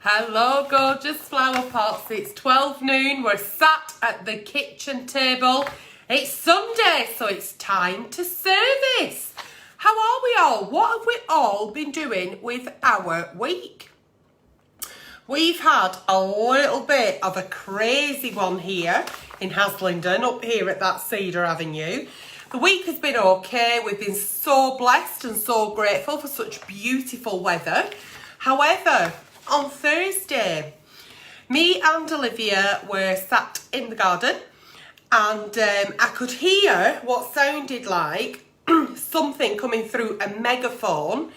Hello gorgeous flower pots, it's 12 noon, we're sat at the kitchen table. It's Sunday, so it's time to service. How are we all? What have we all been doing with our week? We've had a little bit of a crazy one here in Haslingden, up here at that Cedar Avenue. The week has been okay. We've been so blessed and so grateful for such beautiful weather. However, on Thursday, me and Olivia were sat in the garden and I could hear what sounded like something coming through a megaphone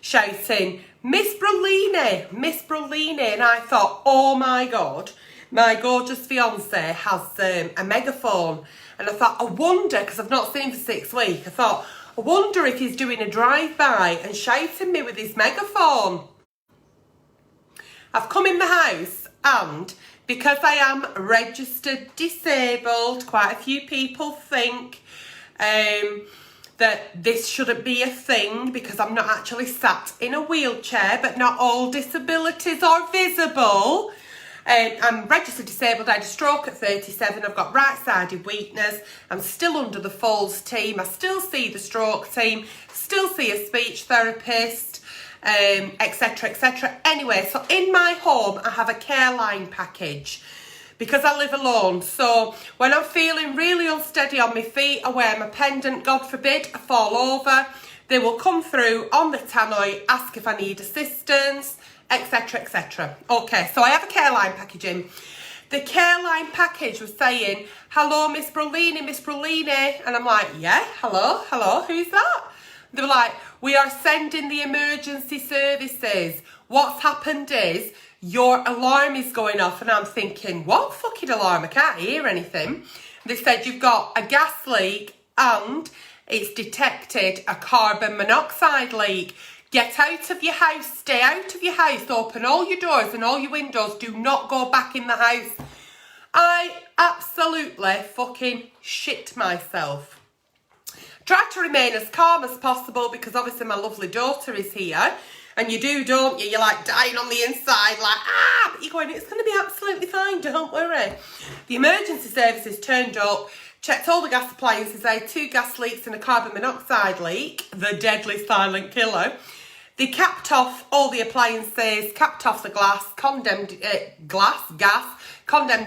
shouting, Miss Brolini, Miss Brolini. And I thought, oh my God, my gorgeous fiance has a megaphone. And I thought, I wonder, because I've not seen him for 6 weeks, I thought, I wonder if he's doing a drive-by and shouting me with his megaphone. I've come in the house and because I am registered disabled, quite a few people think that this shouldn't be a thing because I'm not actually sat in a wheelchair, but not all disabilities are visible. I'm registered disabled, I had a stroke at 37, I've got right-sided weakness, I'm still under the Falls team, I still see the stroke team, still see a speech therapist, etc, etc. Anyway, so in my home I have a care line package because I live alone. So when I'm feeling really unsteady on my feet, I wear my pendant, God forbid I fall over, they will come through on the tannoy, ask if I need assistance, etc, etc. Okay, so I have a care line package in. The care line package was saying, hello Miss Brolini, Miss Brolini, and I'm like, yeah, hello, who's that? They were like, we are sending the emergency services. What's happened is your alarm is going off. And I'm thinking, what fucking alarm? I can't hear anything. They said you've got a gas leak and it's detected a carbon monoxide leak. Get out of your house, stay out of your house, open all your doors and all your windows. Do not go back in the house. I absolutely fucking shit myself. Try to remain as calm as possible because obviously my lovely daughter is here. And you do, don't you? You're like dying on the inside, like, but you're going, it's going to be absolutely fine, don't worry. The emergency services turned up, checked all the gas appliances, they had 2 gas leaks and a carbon monoxide leak, the deadly silent killer. They capped off all the appliances, capped off the gas, condemned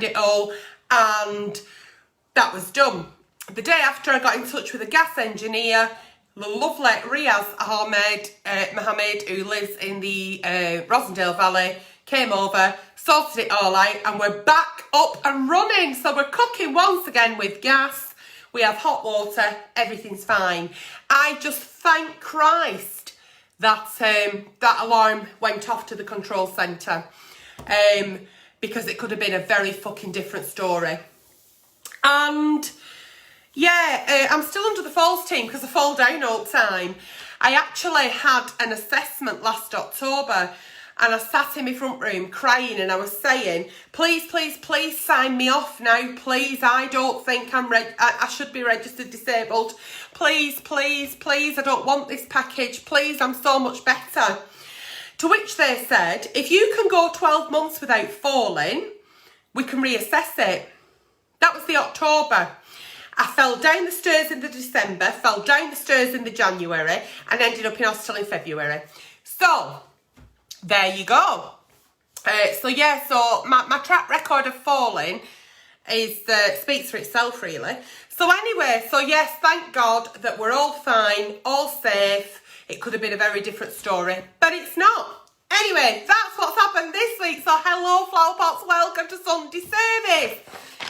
it all, and that was done. The day after, I got in touch with a gas engineer, the lovely Riaz Mohammed, who lives in the Rosendale Valley, came over, sorted it all out, and we're back up and running. So we're cooking once again with gas. We have hot water. Everything's fine. I just thank Christ that that alarm went off to the control centre because it could have been a very fucking different story. And yeah, I'm still under the Falls team because I fall down all the time. I actually had an assessment last October and I sat in my front room crying and I was saying, please, please, please sign me off now. Please, I don't think I should be registered disabled. Please, please, please, I don't want this package. Please, I'm so much better. To which they said, if you can go 12 months without falling, we can reassess it. That was the October. I fell down the stairs in the December, fell down the stairs in the January, and ended up in hospital in February. So, there you go. So my track record of falling is speaks for itself, really. So anyway, so yes, thank God that we're all fine, all safe. It could have been a very different story, but it's not. Anyway, that's what's happened this week. So hello, flower pots, welcome to Sunday service.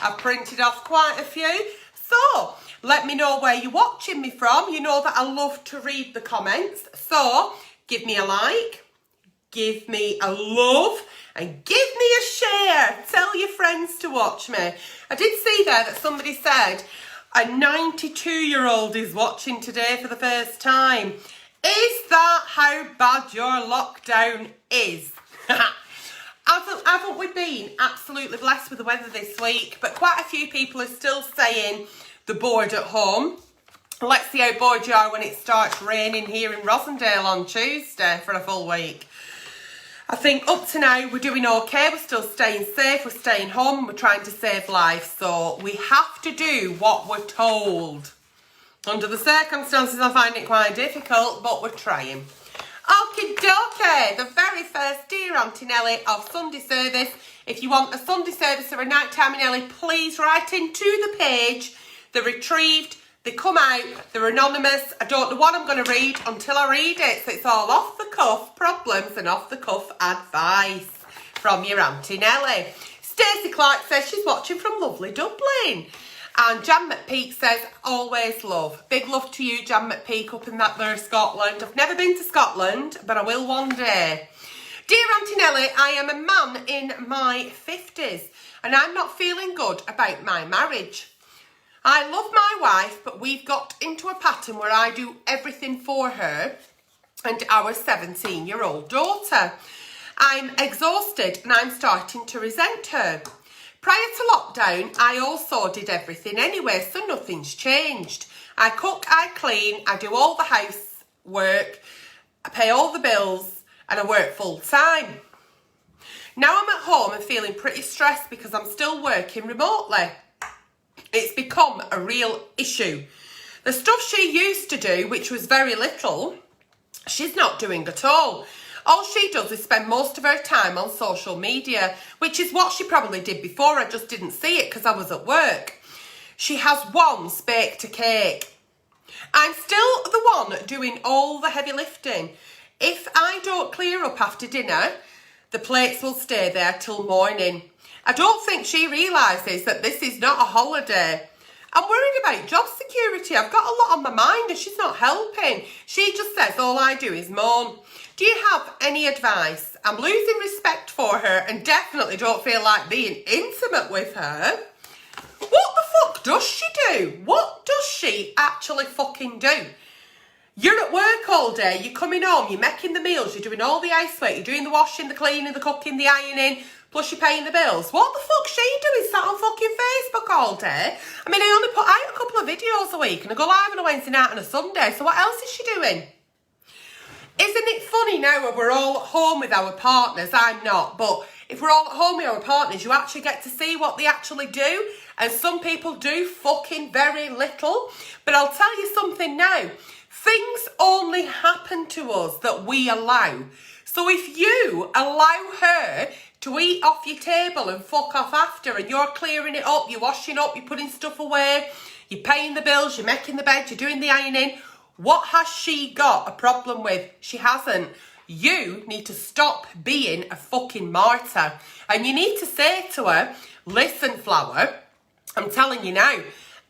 I've printed off quite a few. So, let me know where you're watching me from. You know that I love to read the comments. So, give me a like, give me a love, and give me a share. Tell your friends to watch me. I did see there that somebody said a 92-year-old is watching today for the first time. Is that how bad your lockdown is? Haven't we been absolutely blessed with the weather this week? But quite a few people are still saying they're bored at home. Let's see how bored you are when it starts raining here in Rosendale on Tuesday for a full week. I think up to now we're doing okay, we're still staying safe, we're staying home, we're trying to save lives, so we have to do what we're told. Under the circumstances I find it quite difficult, but we're trying. Okie dokie, the very first Dear Auntie Nelly of Sunday service. If you want a Sunday service or a nighttime Nelly, please write into the page. They're retrieved, they come out, they're anonymous. I don't know what I'm going to read until I read it. So it's all off the cuff problems and off the cuff advice from your Auntie Nelly. Stacey Clark says she's watching from lovely Dublin. And Jan McPeak says, always love. Big love to you, Jan McPeak, up in that there Scotland. I've never been to Scotland, but I will one day. Dear Auntie Nelly, I am a man in my 50s and I'm not feeling good about my marriage. I love my wife, but we've got into a pattern where I do everything for her and our 17-year-old daughter. I'm exhausted and I'm starting to resent her. Prior to lockdown, I also did everything anyway, so nothing's changed. I cook, I clean, I do all the housework, I pay all the bills, and I work full time. Now I'm at home and feeling pretty stressed because I'm still working remotely. It's become a real issue. The stuff she used to do, which was very little, she's not doing at all. All she does is spend most of her time on social media, which is what she probably did before. I just didn't see it because I was at work. She has once baked a cake. I'm still the one doing all the heavy lifting. If I don't clear up after dinner, the plates will stay there till morning. I don't think she realises that this is not a holiday. I'm worried about job security. I've got a lot on my mind and she's not helping. She just says all I do is moan. Do you have any advice? I'm losing respect for her and definitely don't feel like being intimate with her. What the fuck does she do? What does she actually fucking do? You're at work all day, you're coming home, you're making the meals, you're doing all the housework, you're doing the washing, the cleaning, the cooking, the ironing, plus you're paying the bills. What the fuck's she doing sat on fucking Facebook all day? I mean, I only put out a couple of videos a week and I go live on a Wednesday night and a Sunday, so what else is she doing? Isn't it funny now when we're all at home with our partners? I'm not, but if we're all at home with our partners, you actually get to see what they actually do. And some people do fucking very little. But I'll tell you something now. Things only happen to us that we allow. So if you allow her to eat off your table and fuck off after, and you're clearing it up, you're washing up, you're putting stuff away, you're paying the bills, you're making the bed, you're doing the ironing, what has she got a problem with? She hasn't. You need to stop being a fucking martyr. And you need to say to her, listen, Flower, I'm telling you now,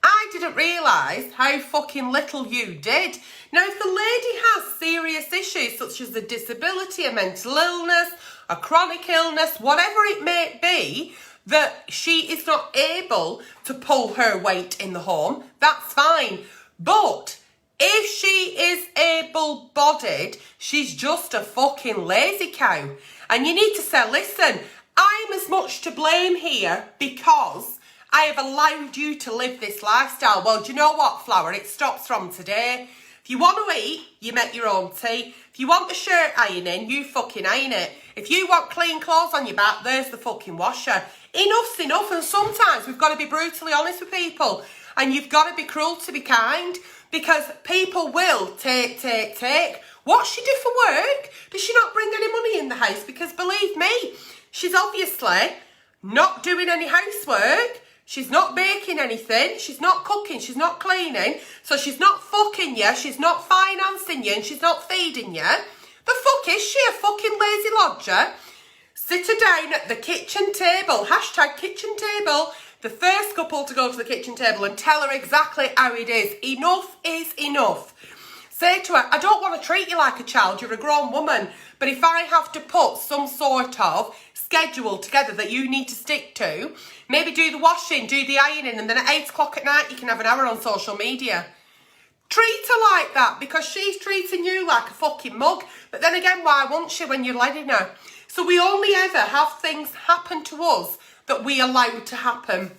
I didn't realise how fucking little you did. Now, if the lady has serious issues such as a disability, a mental illness, a chronic illness, whatever it may be, that she is not able to pull her weight in the home, that's fine. But if she is able-bodied, she's just a fucking lazy cow. And you need to say, listen, I'm as much to blame here because I have allowed you to live this lifestyle. Well, do you know what, Flower? It stops from today. If you want to eat, you make your own tea. If you want the shirt ironing, you fucking iron it. If you want clean clothes on your back, there's the fucking washer. Enough's enough, and sometimes we've got to be brutally honest with people. And you've got to be cruel to be kind, because people will take. What's she do for work? Does she not bring any money in the house? Because believe me, she's obviously not doing any housework. She's not baking anything, she's not cooking, she's not cleaning, so she's not fucking you, she's not financing you, and she's not feeding you. The fuck is she, a fucking lazy lodger? Sit her down at the kitchen table, hashtag kitchen table, the first couple to go to the kitchen table, and tell her exactly how it is. Enough is enough. Say to her, I don't want to treat you like a child, you're a grown woman, but if I have to put some sort of schedule together that you need to stick to, maybe do the washing, do the ironing, and then at 8 o'clock at night you can have an hour on social media. Treat her like that, because she's treating you like a fucking mug. But then again, why won't she when you're letting her? So we only ever have things happen to us that we allow to happen.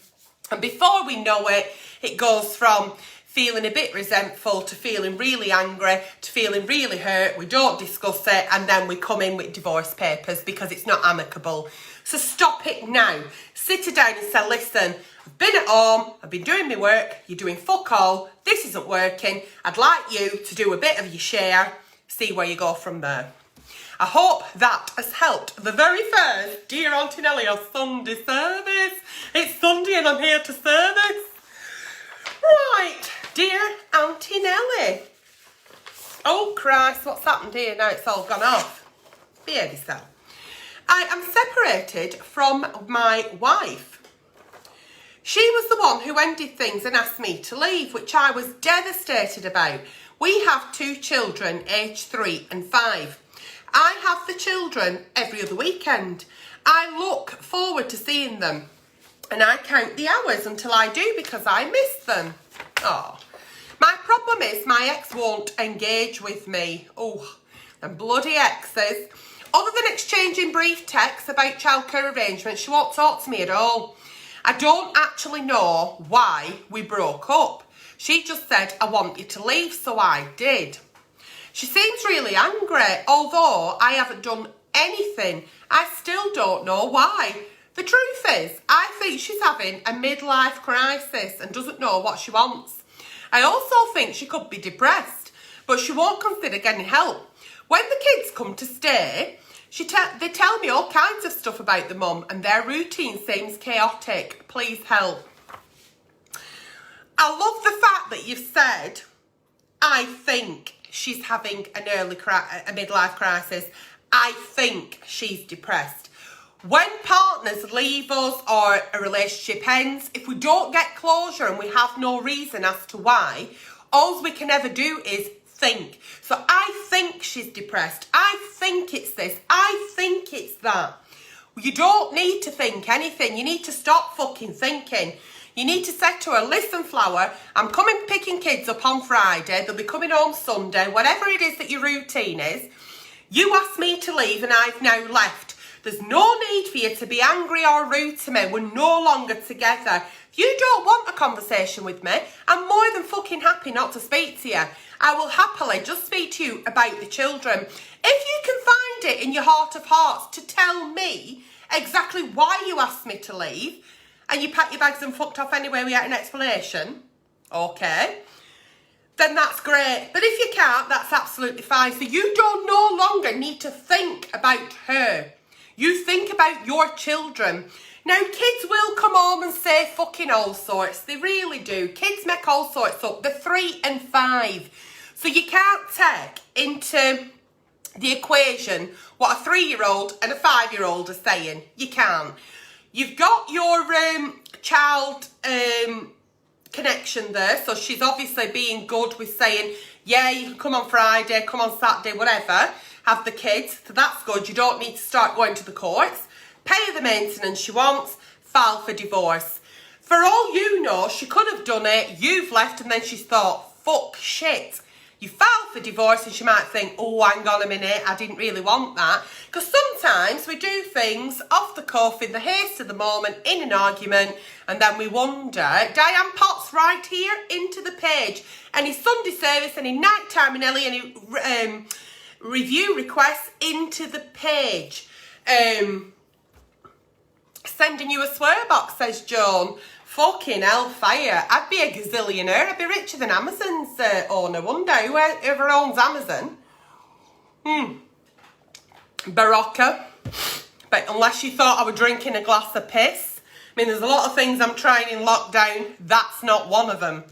And before we know it, it goes from feeling a bit resentful, to feeling really angry, to feeling really hurt. We don't discuss it, and then we come in with divorce papers because it's not amicable. So stop it now. Sit her down and say, listen, I've been at home, I've been doing my work, you're doing fuck all, this isn't working, I'd like you to do a bit of your share, see where you go from there. I hope that has helped the very first Dear Auntie Nellie on Sunday service. It's Sunday and I'm here to service. Right, Dear Auntie Nellie. Oh Christ, what's happened here? Now it's all gone off. Behave yourself. I am separated from my wife. She was the one who ended things and asked me to leave, which I was devastated about. We have 2 children, aged 3 and 5. I have the children every other weekend. I look forward to seeing them, and I count the hours until I do because I miss them. Oh, my problem is my ex won't engage with me. Oh, them bloody exes. Other than exchanging brief texts about childcare arrangements, she won't talk to me at all. I don't actually know why we broke up. She just said, I want you to leave, so I did. She seems really angry, although I haven't done anything. I still don't know why. The truth is, I think she's having a midlife crisis and doesn't know what she wants. I also think she could be depressed, but she won't consider getting help. When the kids come to stay, they tell me all kinds of stuff about the mum, and their routine seems chaotic. Please help. I love the fact that you've said, I think she's having a midlife crisis. I think she's depressed. When partners leave us or a relationship ends, if we don't get closure and we have no reason as to why, all we can ever do is think. So I think she's depressed. I think it's this. I think it's that. You don't need to think anything. You need to stop fucking thinking. You need to say to her, listen, Flower, I'm coming picking kids up on Friday. They'll be coming home Sunday. Whatever it is that your routine is, you asked me to leave and I've now left. There's no need for you to be angry or rude to me. We're no longer together. If you don't want a conversation with me, I'm more than fucking happy not to speak to you. I will happily just speak to you about the children. If you can find it in your heart of hearts to tell me exactly why you asked me to leave, and you packed your bags and fucked off anyway without an explanation, okay, then that's great. But if you can't, that's absolutely fine. So you don't no longer need to think about her. You think about your children. Now, kids will come home and say fucking all sorts. They really do. Kids make all sorts up. They're 3 and 5. So you can't take into the equation what a 3-year-old and a 5-year-old are saying. You can't. You've got your child connection there, so she's obviously being good with saying, yeah, you can come on Friday, come on Saturday, whatever, have the kids, so that's good. You don't need to start going to the courts. Pay her the maintenance she wants, file for divorce. For all you know, she could have done it, you've left, and then she's thought, fuck, shit. You file for divorce and she might think, oh, hang on a minute, I didn't really want that. Because sometimes we do things off the cuff, in the haste of the moment, in an argument, and then we wonder. Diane Potts right here into the page. Any Sunday service, any night time in Ellie, any review requests into the page. Sending you a swear box, says Joan. Fucking hellfire. I'd be a gazillionaire. I'd be richer than Amazon's owner one day. Whoever owns Amazon. Barocca. But unless you thought I were drinking a glass of piss. I mean, there's a lot of things I'm trying in lockdown. That's not one of them.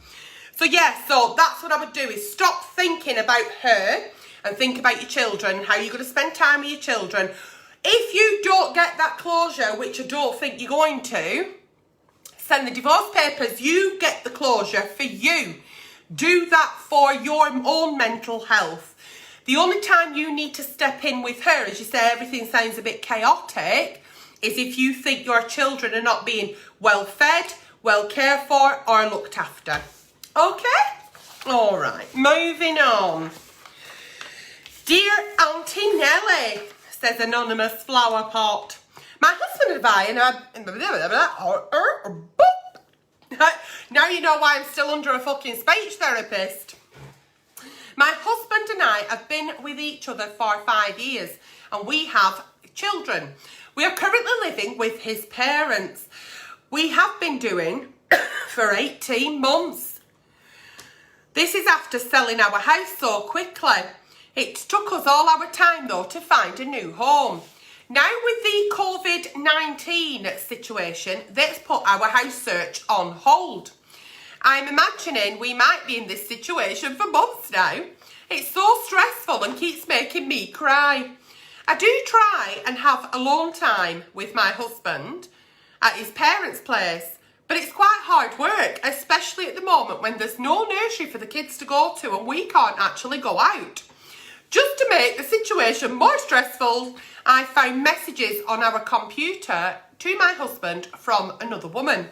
So yeah, so that's what I would do, is stop thinking about her and think about your children, how you're going to spend time with your children. If you don't get that closure, which I don't think you're going to, send the divorce papers, you get the closure for you. Do that for your own mental health. The only time you need to step in with her, as you say, everything sounds a bit chaotic, is if you think your children are not being well fed, well cared for, or looked after. Okay? All right, moving on. Dear Auntie Nellie, says Anonymous Flower Pot. My husband and I, Now you know why I'm still under a fucking speech therapist. My husband and I have been with each other for 5 years and we have children. We are currently living with his parents. We have been doing for 18 months. This is after selling our house so quickly. It took us all our time though to find a new home. Now with the COVID-19 situation, that's put our house search on hold. I'm imagining we might be in this situation for months now. It's so stressful and keeps making me cry. I do try and have alone time with my husband at his parents' place, but it's quite hard work, especially at the moment when there's no nursery for the kids to go to and we can't actually go out. Just to make the situation more stressful, I found messages on our computer to my husband from another woman.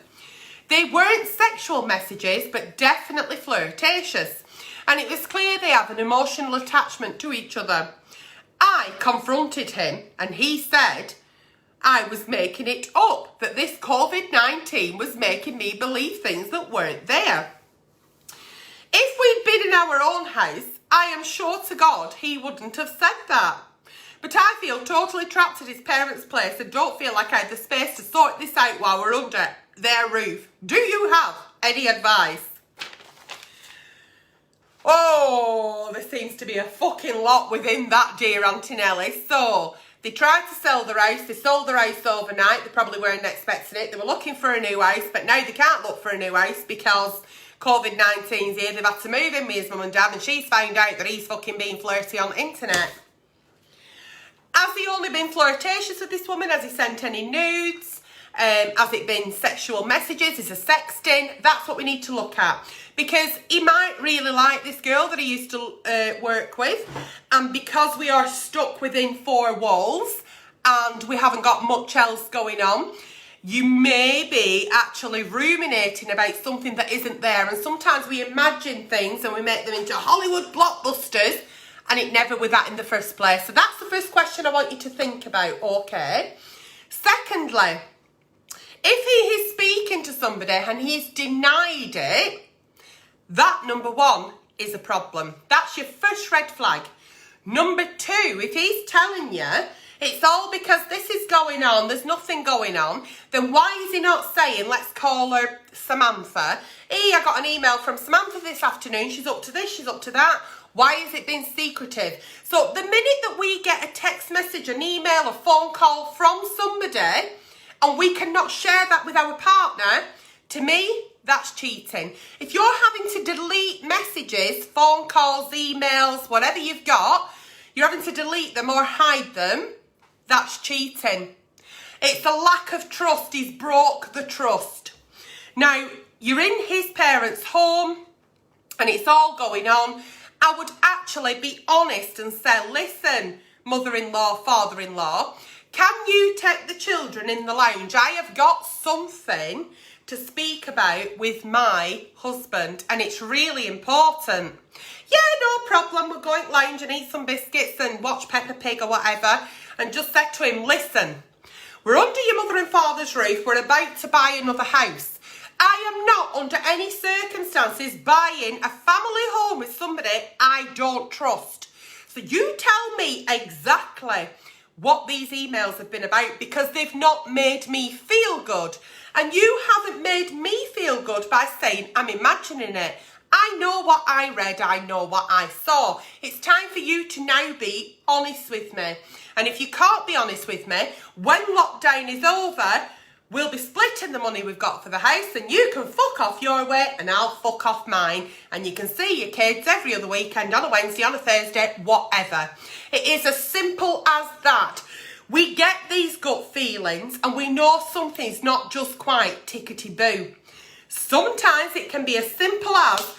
They weren't sexual messages, but definitely flirtatious. And it was clear they have an emotional attachment to each other. I confronted him and he said I was making it up, that this COVID-19 was making me believe things that weren't there. If we'd been in our own house, I am sure to God he wouldn't have said that. But I feel totally trapped at his parents' place and don't feel like I had the space to sort this out while we're under their roof. Do you have any advice? Oh, there seems to be a fucking lot within that, dear Auntie Nelly. So, they tried to sell their house. They sold their house overnight. They probably weren't expecting it. They were looking for a new house, but now they can't look for a new house because COVID-19's here. They've had to move in with his mum and dad, and she's found out that he's fucking being flirty on the internet. Has he only been flirtatious with this woman? Has he sent any nudes? Has it been sexual messages? Is it sexting? That's what we need to look at. Because he might really like this girl that he used to work with. And because we are stuck within 4 walls and we haven't got much else going on, you may be actually ruminating about something that isn't there. And sometimes we imagine things and we make them into Hollywood blockbusters and it never was that in the first place. So that's the first question I want you to think about, okay? Secondly, if he is speaking to somebody and he's denied it, that, number 1, is a problem. That's your first red flag. Number 2, if he's telling you it's all because this is going on, there's nothing going on, then why is he not saying, let's call her Samantha? Hey, I got an email from Samantha this afternoon. She's up to this, she's up to that. Why has it been secretive? So the minute that we get a text message, an email, a phone call from somebody, and we cannot share that with our partner, to me, that's cheating. If you're having to delete messages, phone calls, emails, whatever you've got, you're having to delete them or hide them, that's cheating. It's a lack of trust. He's broke the trust. Now, you're in his parents' home and it's all going on. I would actually be honest and say, listen, mother-in-law, father-in-law, can you take the children in the lounge? I have got something to speak about with my husband and it's really important. Yeah, no problem. We're going to lounge and eat some biscuits and watch Peppa Pig or whatever. And just said to him, listen, we're under your mother and father's roof. We're about to buy another house. I am not under any circumstances buying a family home with somebody I don't trust. So you tell me exactly what these emails have been about because they've not made me feel good. And you haven't made me feel good by saying I'm imagining it. I know what I read, I know what I saw. It's time for you to now be honest with me. And if you can't be honest with me, when lockdown is over, we'll be splitting the money we've got for the house and you can fuck off your way and I'll fuck off mine. And you can see your kids every other weekend, on a Wednesday, on a Thursday, whatever. It is as simple as that. We get these gut feelings and we know something's not just quite tickety-boo. Sometimes it can be as simple as,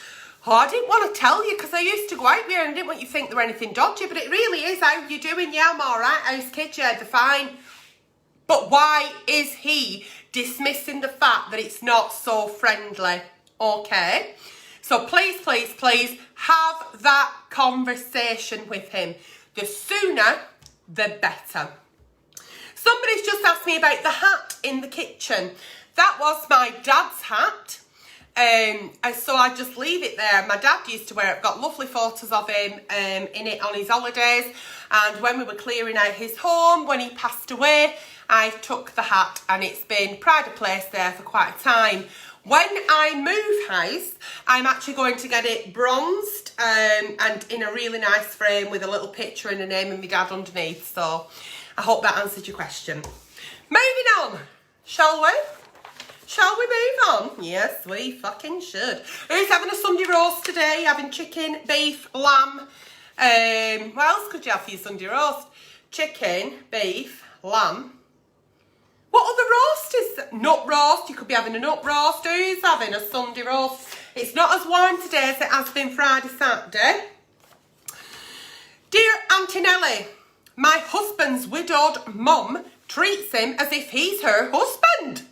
oh, I didn't want to tell you because I used to go out there and I didn't want you to think there were anything dodgy, but it really is. How you doing? Yeah, I'm all right. How's kids? Yeah, they're fine. But why is he dismissing the fact that it's not so friendly? Okay? So please, please, please have that conversation with him. The sooner, the better. Somebody's just asked me about the hat in the kitchen. That was my dad's hat. And so I just leave it there. My dad used to wear it. I've got lovely photos of him in it on his holidays. And when we were clearing out his home, when he passed away, I took the hat, and it's been pride of place there for quite a time. When I move house, I'm actually going to get it bronzed and in a really nice frame with a little picture and a name of my dad underneath. So I hope that answered your question. Moving on, shall we? Shall we move on? Yes, we fucking should. Who's having a Sunday roast today? Having chicken, beef, lamb. What else could you have for your Sunday roast? Chicken, beef, lamb. What other roast is that? Nut roast. You could be having a nut roast. Who's having a Sunday roast? It's not as warm today as it has been Friday, Saturday. Dear Auntie Nelly, my husband's widowed mum treats him as if he's her husband.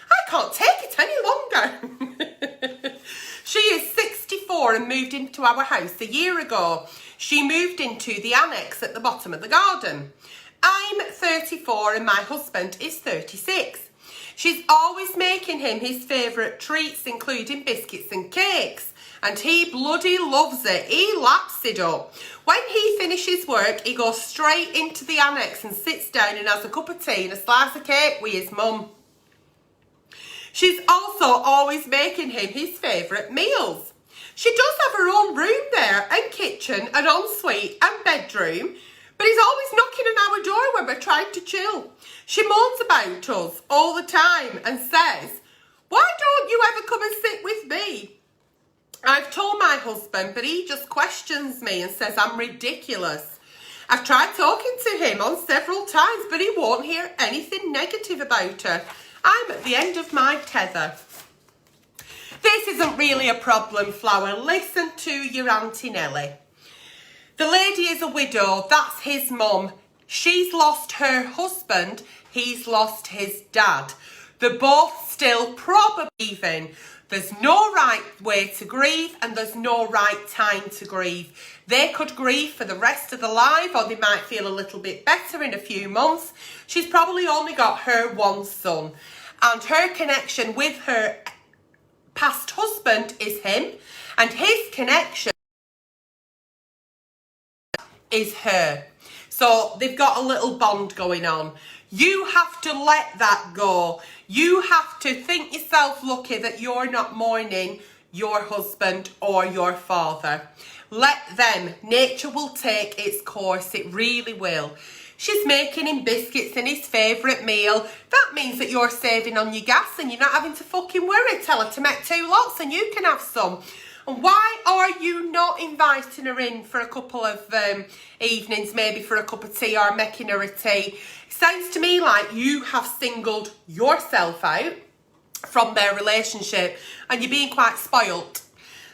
I can't take it any longer. She is 64 and moved into our house a year ago. She moved into the annex at the bottom of the garden. I'm 34 and my husband is 36. She's always making him his favourite treats, including biscuits and cakes. And he bloody loves it. He laps it up. When he finishes work, he goes straight into the annex and sits down and has a cup of tea and a slice of cake with his mum. She's also always making him his favourite meals. She does have her own room there, and kitchen, and ensuite, and bedroom, but he's always knocking on our door when we're trying to chill. She moans about us all the time and says, "Why don't you ever come and sit with me?" I've told my husband, but he just questions me and says I'm ridiculous. I've tried talking to him on several times, but he won't hear anything negative about her. I'm at the end of my tether. This isn't really a problem, Flower. Listen to your Auntie Nelly. The lady is a widow. That's his mum. She's lost her husband. He's lost his dad. They're both still probably grieving. There's no right way to grieve, and there's no right time to grieve. They could grieve for the rest of their life, or they might feel a little bit better in a few months. She's probably only got her one son, and her connection with her past husband is him, and his connection is her. So they've got a little bond going on. You have to let that go. You have to think yourself lucky that you're not mourning your husband or your father. Let them. Nature will take its course. It really will. She's making him biscuits and his favourite meal. That means that you're saving on your gas and you're not having to fucking worry. Tell her to make 2 lots and you can have some. And why are you not inviting her in for a couple of evenings, maybe for a cup of tea or making her a tea? It sounds to me like you have singled yourself out from their relationship and you're being quite spoilt.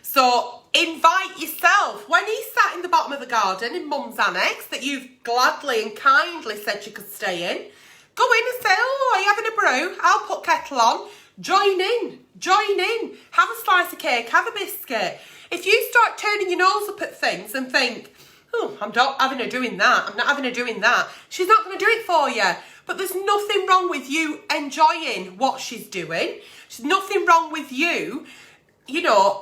So invite yourself. When he sat in the bottom of the garden in Mum's annex that you've gladly and kindly said you could stay in, go in and say, "Oh, are you having a brew? I'll put kettle on." Join in. Have a slice of cake, have a biscuit. If you start turning your nose up at things and think, "Oh, I'm not having her doing that, I'm not having her doing that," she's not going to do it for you. But there's nothing wrong with you enjoying what she's doing. There's nothing wrong with you,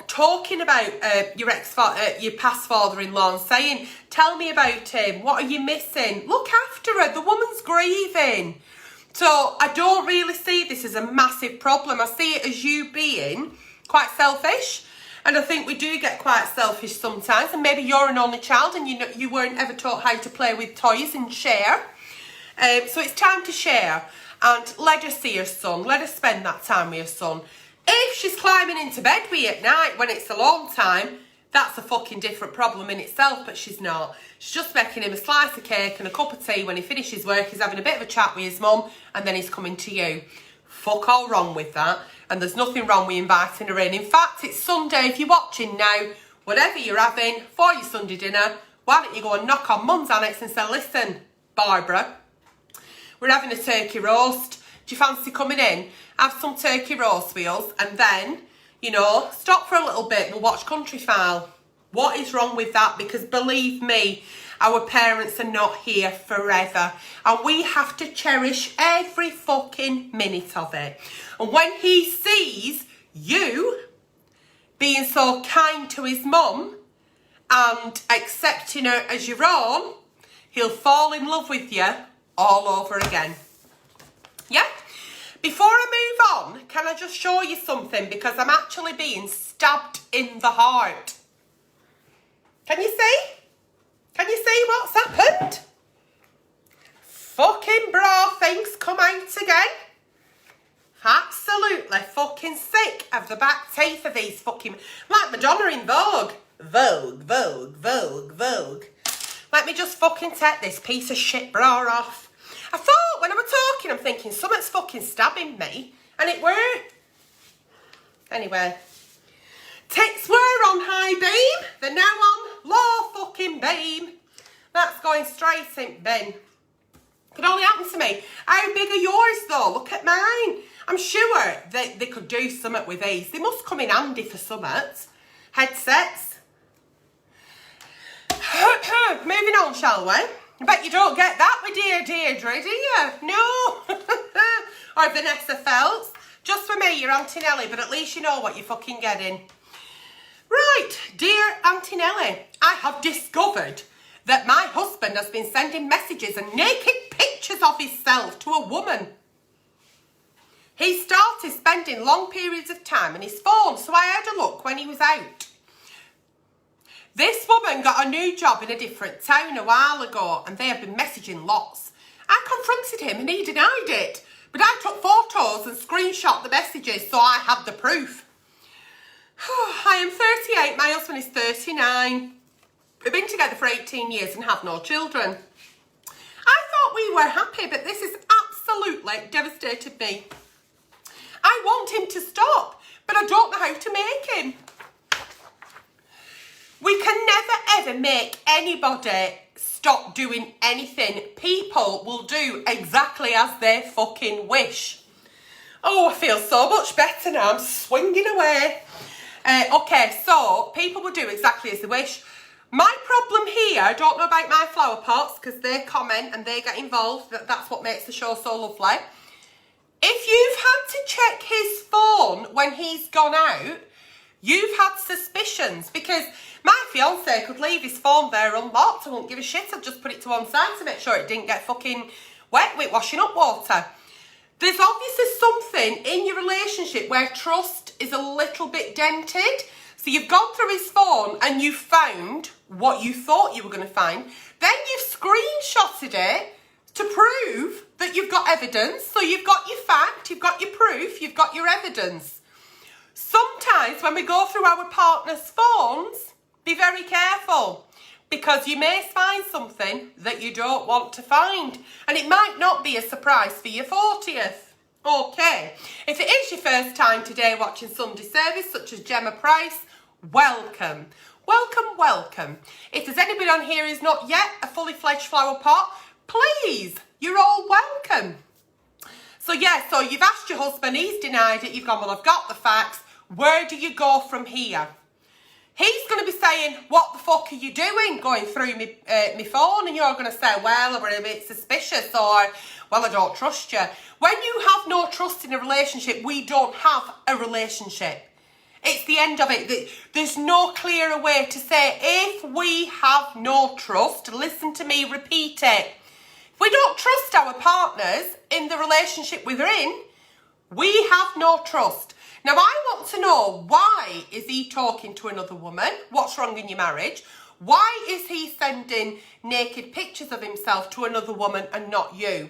talking about your past father-in-law and saying, "Tell me about him. What are you missing?" Look after her. The woman's grieving. So I don't really see this as a massive problem. I see it as you being quite selfish. And I think we do get quite selfish sometimes. And maybe you're an only child and you weren't ever taught how to play with toys and share. So it's time to share. And let her see her son. Let her spend that time with her son. If she's climbing into bed with you at night when it's alone time, that's a fucking different problem in itself, but she's not. She's just making him a slice of cake and a cup of tea. When he finishes work, he's having a bit of a chat with his mum, and then he's coming to you. Fuck all wrong with that, and there's nothing wrong with inviting her in. In fact, it's Sunday. If you're watching now, whatever you're having for your Sunday dinner, why don't you go and knock on Mum's annex and say, "Listen, Barbara, we're having a turkey roast. Do you fancy coming in? Have some turkey roast wheels, and then, stop for a little bit. We'll watch Country File." What is wrong with that? Because believe me, our parents are not here forever. And we have to cherish every fucking minute of it. And when he sees you being so kind to his mum and accepting her as your own, he'll fall in love with you all over again. Yeah? Before I move on, can I just show you something? Because I'm actually being stabbed in the heart. Can you see? Can you see what's happened? Fucking bra things come out again. Absolutely fucking sick of the back teeth of these fucking... Like Madonna in Vogue. Vogue, Vogue, Vogue, Vogue. Let me just fucking take this piece of shit bra off. I thought when I was talking, I'm thinking, something's fucking stabbing me. And it were. Anyway. Tits were on high beam. They're now on low fucking beam. That's going straight in bin. Could only happen to me. How big are yours though? Look at mine. I'm sure they could do something with these. They must come in handy for something. Headsets. Moving on, shall we? I bet you don't get that with Dear Deirdre, do you? No. Or Vanessa Feltz. Just for me, you're Auntie Nelly, but at least you know what you're fucking getting. Right, dear Auntie Nelly, I have discovered that my husband has been sending messages and naked pictures of himself to a woman. He started spending long periods of time on his phone, so I had a look when he was out. This woman got a new job in a different town a while ago, and they have been messaging lots. I confronted him and he denied it, but I took photos and screenshot the messages, so I have the proof. I am 38, my husband is 39. We've been together for 18 years and have no children. I thought we were happy, but this has absolutely devastated me. I want him to stop, but I don't know how to make him. We can never ever make anybody stop doing anything. People will do exactly as they fucking wish. Oh, I feel so much better now. I'm swinging away. Okay, so people will do exactly as they wish. My problem here, I don't know about my flower pots because they comment and they get involved. That's what makes the show so lovely. If you've had to check his phone when he's gone out, you've had suspicions, because my fiance could leave his phone there unlocked. I wouldn't give a shit. I'd just put it to one side to make sure it didn't get fucking wet with washing up water. There's obviously something in your relationship where trust is a little bit dented. So you've gone through his phone and you've found what you thought you were going to find. Then you've screenshotted it to prove that you've got evidence. So you've got your fact, you've got your proof, you've got your evidence. Sometimes when we go through our partner's phones, be very careful, because you may find something that you don't want to find, and it might not be a surprise for your 40th. Okay, if it is your first time today watching Sunday service, such as Gemma Price, welcome. Welcome, welcome. If there's anybody on here who's not yet a fully fledged flower pot, please, you're all welcome. So yeah, so you've asked your husband, he's denied it, you've gone, well, I've got the facts. Where do you go from here? He's going to be saying, what the fuck are you doing going through my phone? And you're going to say, well, we're a bit suspicious, or, well, I don't trust you. When you have no trust in a relationship, we don't have a relationship. It's the end of it. There's no clearer way to say, if we have no trust, listen to me, repeat it. If we don't trust our partners in the relationship we're in, we have no trust. Now, I want to know, why is he talking to another woman? What's wrong in your marriage? Why is he sending naked pictures of himself to another woman and not you?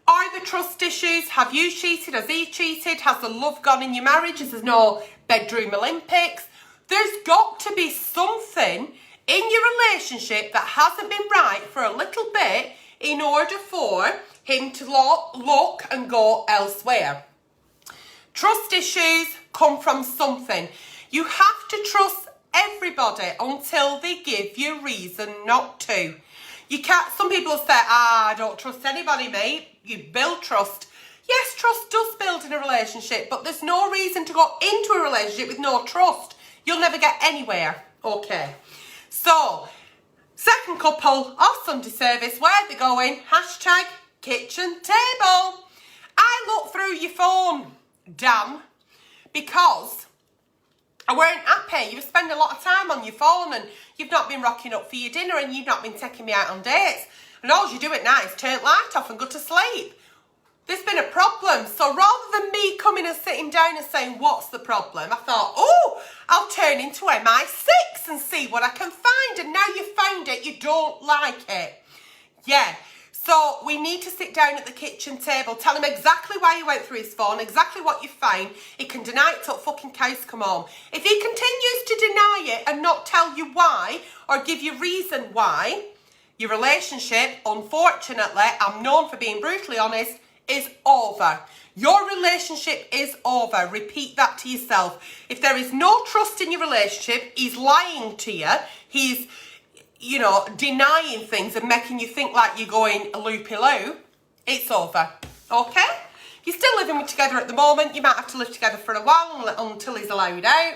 Are there trust issues? Have you cheated? Has he cheated? Has the love gone in your marriage? Is there no bedroom Olympics? There's got to be something in your relationship that hasn't been right for a little bit in order for him to look and go elsewhere. Trust issues come from something. You have to trust everybody until they give you reason not to. You can't, some people say, I don't trust anybody, mate. You build trust. Yes, trust does build in a relationship, but there's no reason to go into a relationship with no trust. You'll never get anywhere. Okay. So, second couple of Sunday service, where are they going? Hashtag kitchen table. I look through your phone, damn, because I weren't happy. You spend a lot of time on your phone and you've not been rocking up for your dinner and you've not been taking me out on dates. And all you do at night is turn light off and go to sleep. There's been a problem. So rather than me coming and sitting down and saying, what's the problem? I thought, oh, I'll turn into MI6 and see what I can find. And now you've found it, you don't like it. Yeah. So we need to sit down at the kitchen table, tell him exactly why you went through his phone, exactly what you found. He can deny it till fucking cows come home. If he continues to deny it and not tell you why or give you reason why, your relationship, unfortunately, I'm known for being brutally honest, is over. Your relationship is over. Repeat that to yourself. If there is no trust in your relationship, he's lying to you, he's denying things and making you think like you're going loopy-loo, it's over, okay? If you're still living together at the moment, you might have to live together for a while until he's allowed out.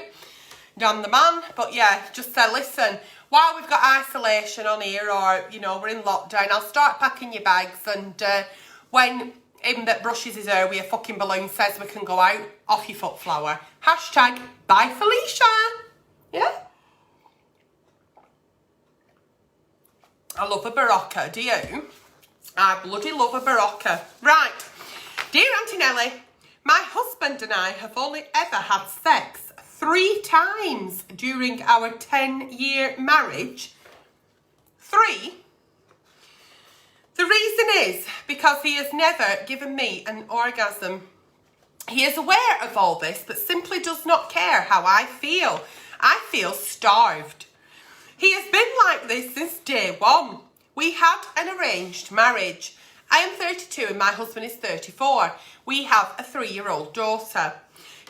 Damn the man. But yeah, just say, listen, while we've got isolation on here or, we're in lockdown, I'll start packing your bags and when him that brushes his hair with a fucking balloon says we can go out, off your foot, flower. Hashtag bye Felicia. Yeah? I love a Barocca, do you? I bloody love a Barocca. Right, dear Auntie Nelly, my husband and I have only ever had sex 3 times during our 10-year marriage. 3? The reason is because he has never given me an orgasm. He is aware of all this, but simply does not care how I feel. I feel starved. He has been like this since day one. We had an arranged marriage. I am 32 and my husband is 34. We have a 3-year-old daughter.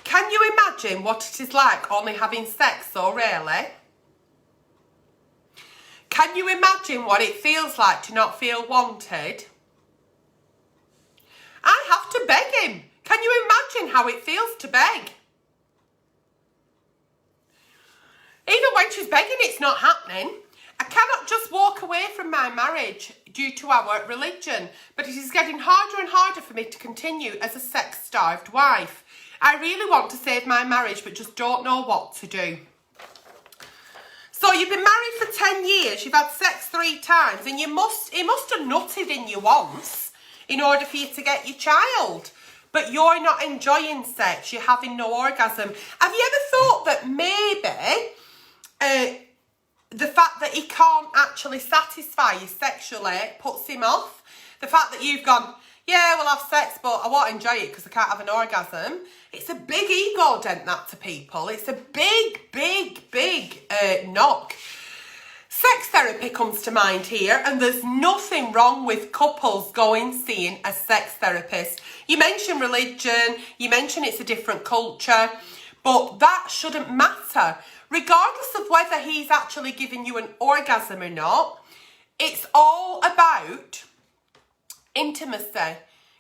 Can you imagine what it is like only having sex so rarely? Can you imagine what it feels like to not feel wanted? I have to beg him. Can you imagine how it feels to beg? Even when she's begging, it's not happening. I cannot just walk away from my marriage due to our religion, but it is getting harder and harder for me to continue as a sex-starved wife. I really want to save my marriage, but just don't know what to do. So you've been married for 10 years, you've had sex 3 times, and he must have nutted in you once in order for you to get your child. But you're not enjoying sex, you're having no orgasm. Have you ever thought that maybe the fact that he can't actually satisfy you sexually puts him off? The fact that you've gone, yeah, we'll have sex, but I won't enjoy it because I can't have an orgasm. It's a big ego dent, that, to people. It's a big knock. Sex therapy comes to mind here, and there's nothing wrong with couples seeing a sex therapist. You mention religion, you mention it's a different culture, but that shouldn't matter. Regardless of whether he's actually giving you an orgasm or not, it's all about intimacy,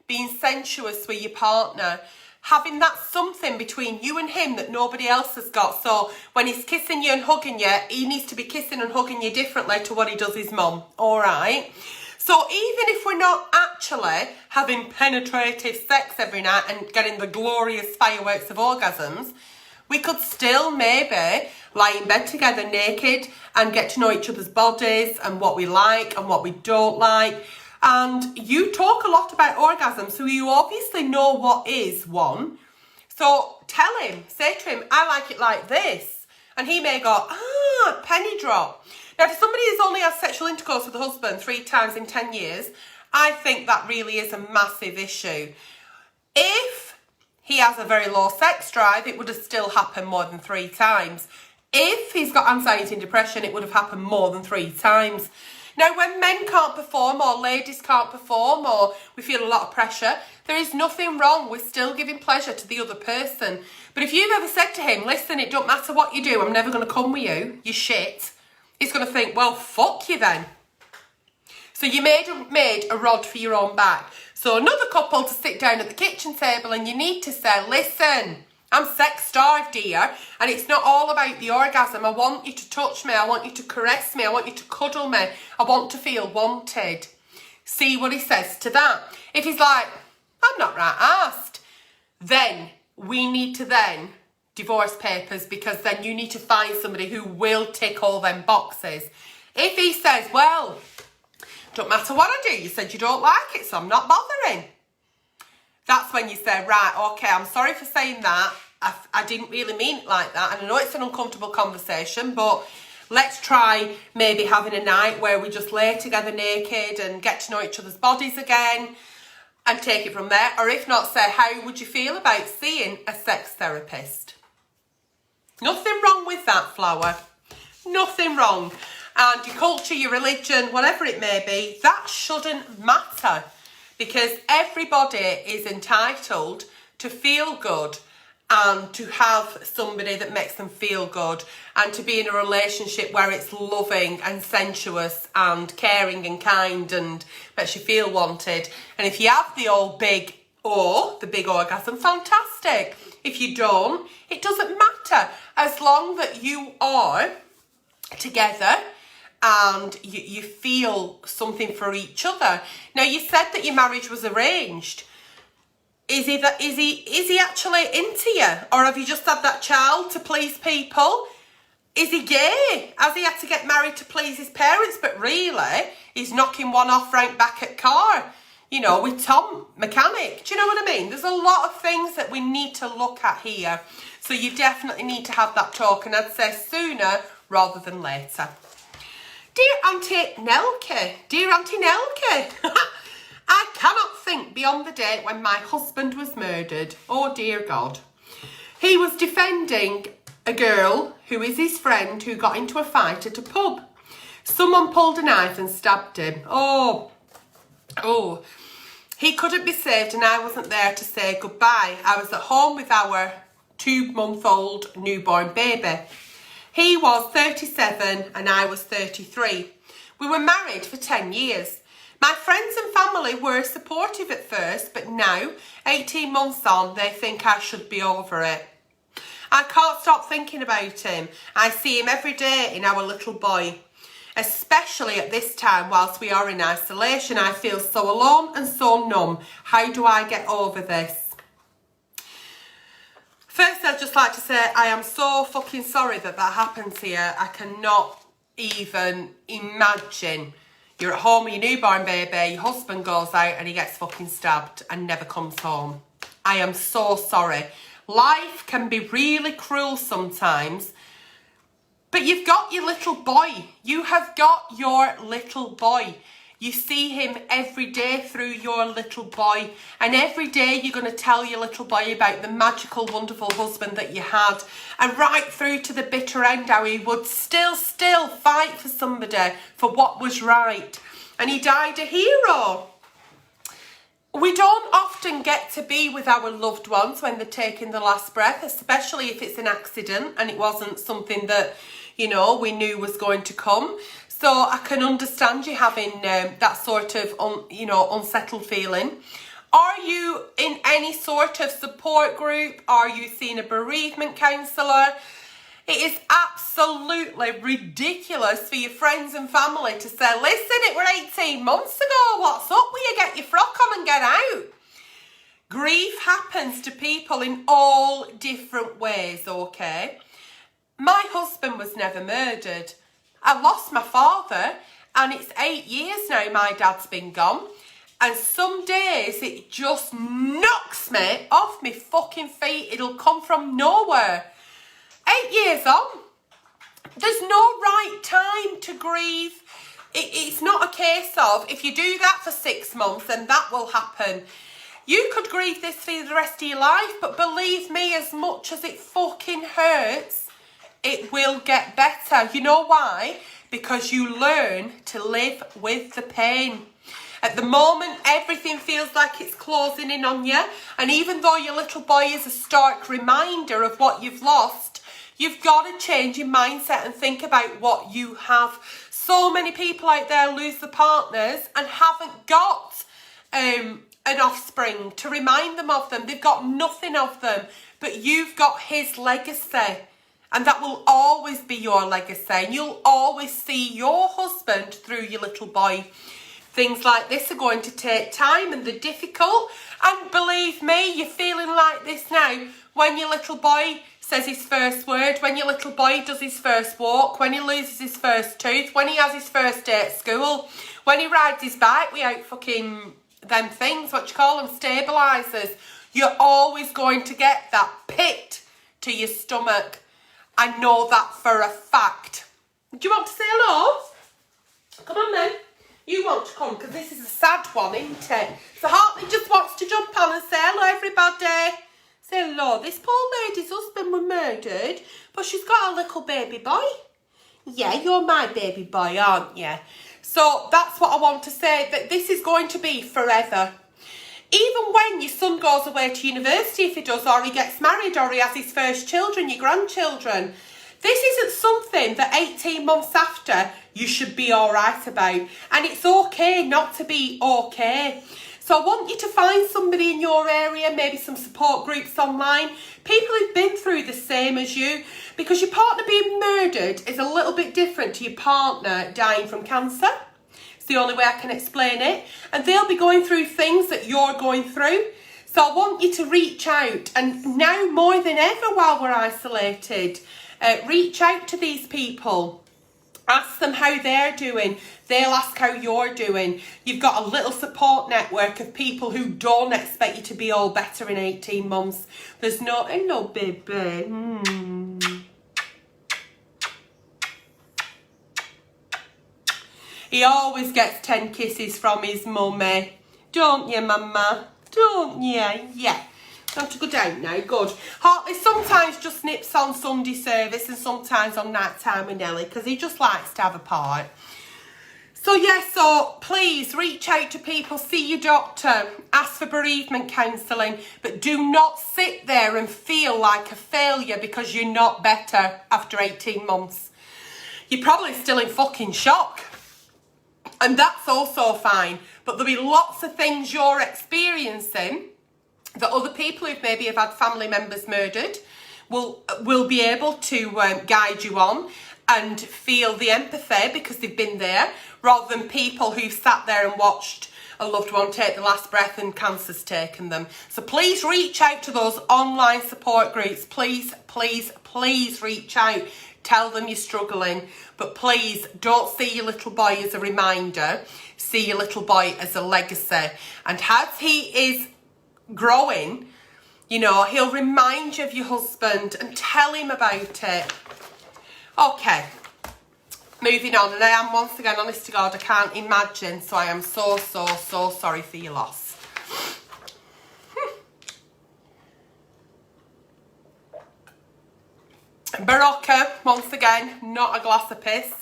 being sensuous with your partner, having that something between you and him that nobody else has got. So when he's kissing you and hugging you, he needs to be kissing and hugging you differently to what he does his mum, all right? So even if we're not actually having penetrative sex every night and getting the glorious fireworks of orgasms, we could still maybe lie in bed together naked and get to know each other's bodies and what we like and what we don't like. And you talk a lot about orgasm, so you obviously know what is one. So tell him, say to him, I like it like this. And he may go, penny drop. Now, for somebody who's only had sexual intercourse with a husband 3 times in 10 years, I think that really is a massive issue. If he has a very low sex drive, it would have still happened more than 3 times. If he's got anxiety and depression, it would have happened more than 3 times. Now, when men can't perform or ladies can't perform or we feel a lot of pressure, there is nothing wrong with still giving pleasure to the other person. But if you've ever said to him, listen, it don't matter what you do, I'm never going to come with you, you shit, he's going to think, well, fuck you then. So you made a rod for your own back. So another couple to sit down at the kitchen table and you need to say, listen, I'm sex starved here, and it's not all about the orgasm. I want you to touch me. I want you to caress me. I want you to cuddle me. I want to feel wanted. See what he says to that. If he's like, I'm not right asked, then we need to then divorce papers, because then you need to find somebody who will tick all them boxes. If he says, well, don't matter what I do, you said you don't like it, so I'm not bothering. That's when you say, right, okay, I'm sorry for saying that. I didn't really mean it like that. And I know it's an uncomfortable conversation, but let's try maybe having a night where we just lay together naked and get to know each other's bodies again and take it from there. Or if not, say, how would you feel about seeing a sex therapist? Nothing wrong with that, Flower. Nothing wrong. And your culture, your religion, whatever it may be, that shouldn't matter, because everybody is entitled to feel good and to have somebody that makes them feel good and to be in a relationship where it's loving and sensuous and caring and kind and makes you feel wanted. And if you have the old big the big orgasm, fantastic. If you don't, it doesn't matter, as long that you are together and you feel something for each other. Now, you said that your marriage was arranged. Is he actually into you? Or have you just had that child to please people? Is he gay? Has he had to get married to please his parents? But really, he's knocking one off right back at car, you know, with Tom Mechanic. Do you know what I mean? There's a lot of things that we need to look at here. So you definitely need to have that talk, and I'd say sooner rather than later. Dear Auntie Nelke, I cannot think beyond the day when my husband was murdered. Oh dear God. He was defending a girl who is his friend who got into a fight at a pub. Someone pulled a knife and stabbed him. Oh. He couldn't be saved, and I wasn't there to say goodbye. I was at home with our 2-month-old newborn baby. He was 37 and I was 33. We were married for 10 years. My friends and family were supportive at first, but now, 18 months on, they think I should be over it. I can't stop thinking about him. I see him every day in our little boy. Especially at this time whilst we are in isolation. I feel so alone and so numb. How do I get over this? First, I'd just like to say I am so fucking sorry that happened to you. I cannot even imagine. You're at home with your newborn baby, your husband goes out and he gets fucking stabbed and never comes home. I am so sorry. Life can be really cruel sometimes, but you've got your little boy. You have got your little boy. You see him every day through your little boy. And every day you're going to tell your little boy about the magical, wonderful husband that you had. And right through to the bitter end, how he would still fight for somebody for what was right. And he died a hero. We don't often get to be with our loved ones when they're taking the last breath, especially if it's an accident and it wasn't something that, you know, we knew was going to come. So I can understand you having that sort of, unsettled feeling. Are you in any sort of support group? Are you seeing a bereavement counsellor? It is absolutely ridiculous for your friends and family to say, listen, it were 18 months ago. What's up? Will you get your frock on and get out? Grief happens to people in all different ways, okay? My husband was never murdered. I lost my father, and it's 8 years now my dad's been gone. And some days it just knocks me off my fucking feet. It'll come from nowhere. 8 years on. There's no right time to grieve. It's not a case of, if you do that for 6 months, then that will happen. You could grieve this for the rest of your life, but believe me, as much as it fucking hurts, it will get better. You know why? Because you learn to live with the pain. At the moment, everything feels like it's closing in on you. And even though your little boy is a stark reminder of what you've lost, you've got to change your mindset and think about what you have. So many people out there lose their partners and haven't got an offspring to remind them of them. They've got nothing of them, but you've got his legacy. And that will always be your legacy. And you'll always see your husband through your little boy. Things like this are going to take time and they're difficult. And believe me, you're feeling like this now when your little boy says his first word, when your little boy does his first walk, when he loses his first tooth, when he has his first day at school, when he rides his bike without fucking them things, what you call them, stabilisers, you're always going to get that pit to your stomach. I know that for a fact. Do you want to say hello? Come on then. You want to come, because this is a sad one, isn't it? So Hartley just wants to jump on and say hello, everybody. Say hello. This poor lady's husband was murdered, but she's got a little baby boy. Yeah, you're my baby boy, aren't you? So that's what I want to say, that this is going to be forever. Even when your son goes away to university, if he does, or he gets married, or he has his first children, your grandchildren, this isn't something that 18 months after you should be all right about. And it's okay not to be okay. So I want you to find somebody in your area, maybe some support groups online, people who've been through the same as you, because your partner being murdered is a little bit different to your partner dying from cancer. It's the only way I can explain it. And they'll be going through things that you're going through. So I want you to reach out, and now more than ever while we're isolated, reach out to these people. Ask them how they're doing. They'll ask how you're doing. You've got a little support network of people who don't expect you to be all better in 18 months. There's no, hello baby. He always gets 10 kisses from his mummy. Don't you, mama? Don't you? Yeah. Have to go down now, good. Hartley sometimes just nips on Sunday service and sometimes on night time with Nelly, because he just likes to have a part. So yeah, so please reach out to people, see your doctor, ask for bereavement counselling, but do not sit there and feel like a failure because you're not better after 18 months. You're probably still in fucking shock. And that's also fine, but there'll be lots of things you're experiencing that other people who maybe have had family members murdered will be able to guide you on and feel the empathy because they've been there, rather than people who've sat there and watched a loved one take the last breath and cancer's taken them. So please reach out to those online support groups. Please, please, please reach out. Tell them you're struggling, but please don't see your little boy as a reminder. See your little boy as a legacy. And as he is growing, you know, he'll remind you of your husband and tell him about it. Okay, moving on. And I am once again, honest to God, I can't imagine, so I am so sorry for your loss. Barocca, once again, not a glass of piss.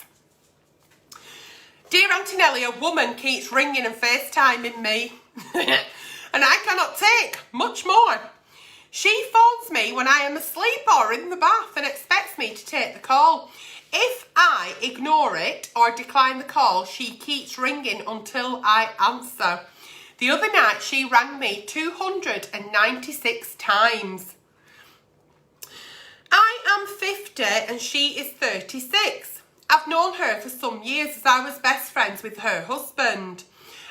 Dear Auntie Nelly, a woman keeps ringing and FaceTiming me. And I cannot take much more. She phones me when I am asleep or in the bath and expects me to take the call. If I ignore it or decline the call, she keeps ringing until I answer. The other night, she rang me 296 times. I am 50 and she is 36. I've known her for some years as I was best friends with her husband.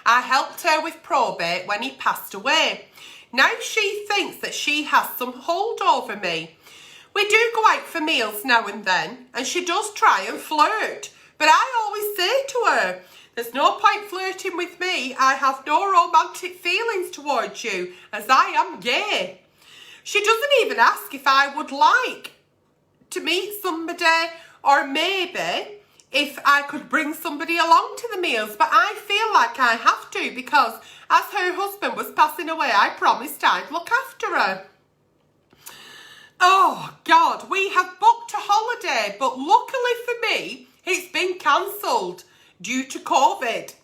I helped her with probate when he passed away. Now she thinks that she has some hold over me. We do go out for meals now and then, and she does try and flirt. But I always say to her, there's no point flirting with me. I have no romantic feelings towards you, as I am gay. She doesn't even ask if I would like to meet somebody, or maybe if I could bring somebody along to the meals, but I feel like I have to because as her husband was passing away, I promised I'd look after her. Oh God, we have booked a holiday, but luckily for me, it's been cancelled due to COVID.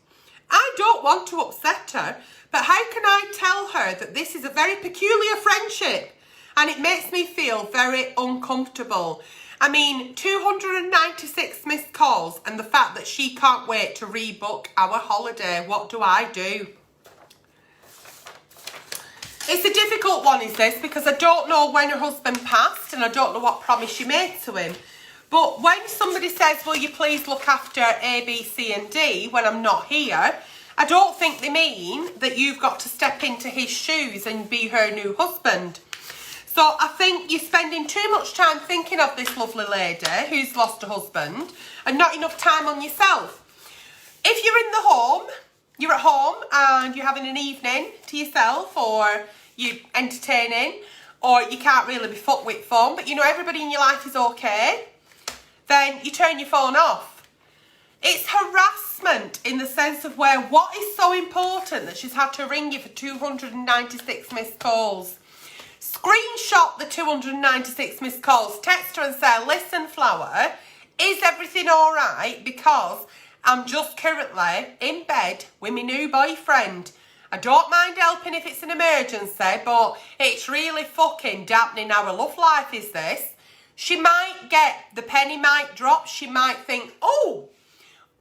I don't want to upset her, but how can I tell her that this is a very peculiar friendship and it makes me feel very uncomfortable? I mean, 296 missed calls and the fact that she can't wait to rebook our holiday. What do I do? It's a difficult one, is this, because I don't know when her husband passed and I don't know what promise she made to him. But when somebody says, will you please look after A, B, C and D when I'm not here, I don't think they mean that you've got to step into his shoes and be her new husband. So I think you're spending too much time thinking of this lovely lady who's lost her husband and not enough time on yourself. If you're at home and you're having an evening to yourself, or you're entertaining, or you can't really be fucked with phone, but you know everybody in your life is okay, then you turn your phone off. It's harassment in the sense of where what is so important that she's had to ring you for 296 missed calls. Screenshot the 296 missed calls, text her and say, listen, Flower, is everything all right? Because I'm just currently in bed with my new boyfriend. I don't mind helping if it's an emergency, but it's really fucking dampening our love life, is this? She might get, the penny might drop, she might think, oh,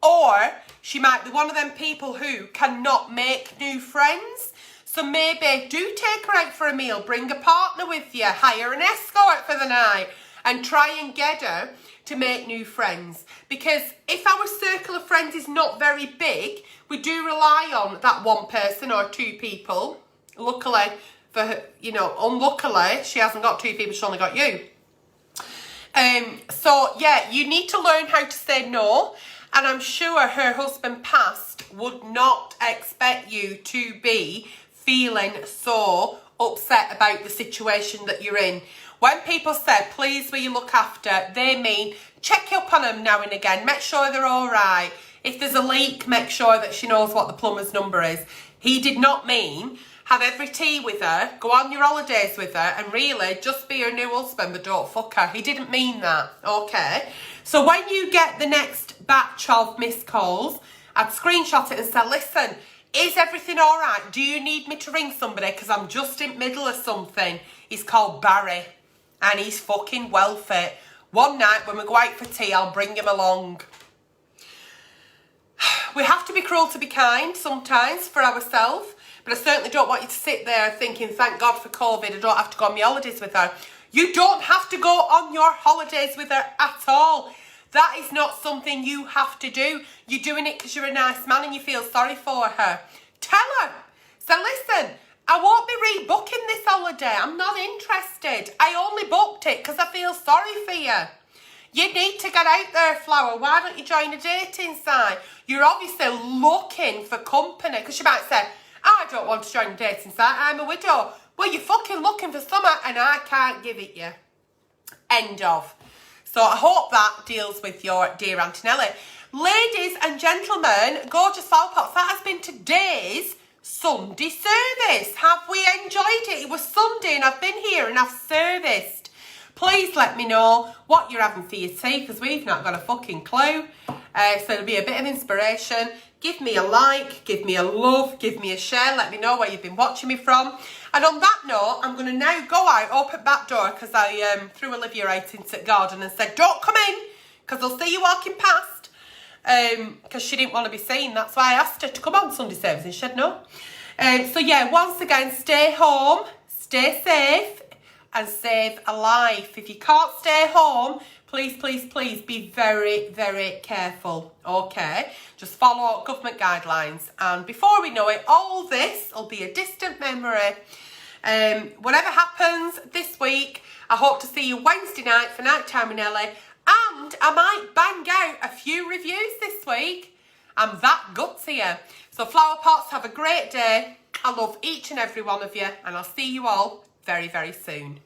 or she might be one of them people who cannot make new friends. So maybe do take her out for a meal, bring a partner with you, hire an escort for the night, and try and get her to make new friends. Because if our circle of friends is not very big, we do rely on that one person or two people. Luckily for her, you know, unluckily, she hasn't got two people, she's only got you. So yeah, you need to learn how to say no. And I'm sure her husband passed would not expect you to be feeling so upset about the situation that you're in. When people say, please will you look after, they mean check up on them now and again, make sure they're all right. If there's a leak, make sure that she knows what the plumber's number is. He did not mean have every tea with her, go on your holidays with her, and really just be her new husband, but don't fuck her. He didn't mean that, okay? So when you get the next batch of missed calls, I'd screenshot it and say, listen, is everything all right? Do you need me to ring somebody? Because I'm just in the middle of something. He's called Barry, and he's fucking well fit. One night when we go out for tea, I'll bring him along. We have to be cruel to be kind sometimes for ourselves, but I certainly don't want you to sit there thinking, thank God for COVID, I don't have to go on my holidays with her. You don't have to go on your holidays with her at all. That is not something you have to do. You're doing it because you're a nice man and you feel sorry for her. Tell her. So listen, I won't be rebooking this holiday. I'm not interested. I only booked it because I feel sorry for you. You need to get out there, Flower. Why don't you join a dating site? You're obviously looking for company, because she might say, I don't want to join a dating site, I'm a widow. Well, you're fucking looking for summer and I can't give it you. End of. So I hope that deals with your dear Auntie Nelly. Ladies and gentlemen, gorgeous flower pots, that has been today's Sunday service. Have we enjoyed it? It was Sunday and I've been here and I've serviced. Please let me know what you're having for your tea, because we've not got a fucking clue. So it'll be a bit of inspiration. Give me a like, give me a love, give me a share. Let me know where you've been watching me from. And on that note, I'm going to now go out, open back door, because I threw Olivia out into the garden and said, don't come in, because I'll see you walking past. Because she didn't want to be seen. That's why I asked her to come on Sunday service and she said no. So yeah, once again, stay home, stay safe, and save a life. If you can't stay home, please, please, please be very, very careful, okay? Just follow government guidelines. And before we know it, all this will be a distant memory. Whatever happens this week, I hope to see you Wednesday night for Nighttime with Nelly. And I might bang out a few reviews this week. I'm that gutsy. So flower pots, have a great day. I love each and every one of you. And I'll see you all very, very soon.